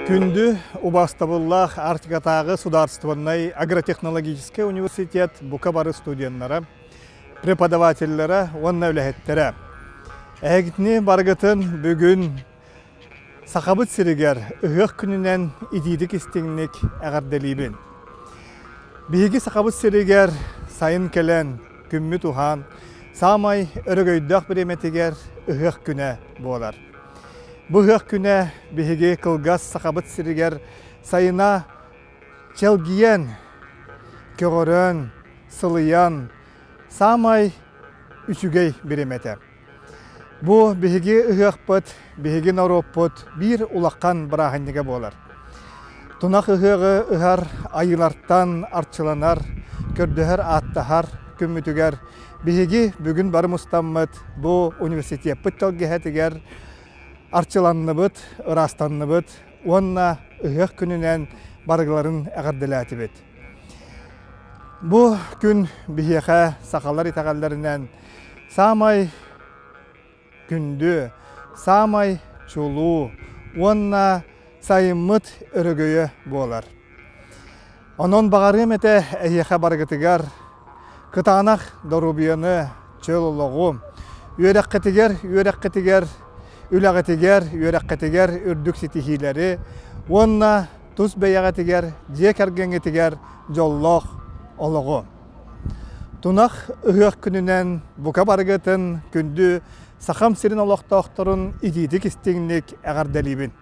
Күнді Убастабуллах Артикатағы Сударственный агротехнологический университет Букабары студенттары, преподавательлері, онна өләхеттері. Әгітіне барғытын бүгін сақабыт сірігер ұғық күнінен идейдік істеңінік әғарделейбін. Бейгі сақабыт сірігер сайын кәлін, күммі туған, самай өрігөйдіқ біреметігер ұғық күні болар. Бұғық күні бейгі қылғас сақабыт сірігер сайына челгиен, көгірін, сылыян, самай үчүгей біреметі. Бұ бейгі ұғық бұд, бейгі нароп бұд бір улаққан бірағынеге болар. Тұнақ ұғығы ұғар айыларттан арчыланар, көрдіғір аттахар, күммітігер. Бейгі бүгін барымыстанмыд бұ университет бұтталгехетігер арчыланны бұд, ырастанны бұд, онна ұғық күнінен барғыларын әғарділәті бұд. Бұ күн бейеға сақалар итағаларынан самай күнді, самай чулу, онна сайыммыд үрігөйі болар. Онын бағарым әті әйеға барғытығар, кытанақ дорубияны чөл олығы, үйерәққетігер, үләғетігер, үйерәққетігер, үрдік сетихилері, онна тұз бәйәғетігер, дек әргенгетігер, жоллық олығы. Тұнақ ұғық күнінен бұқа барғытын күнді сақам сирин олықта оқтырын идейдік істеңінік әғарделейбін.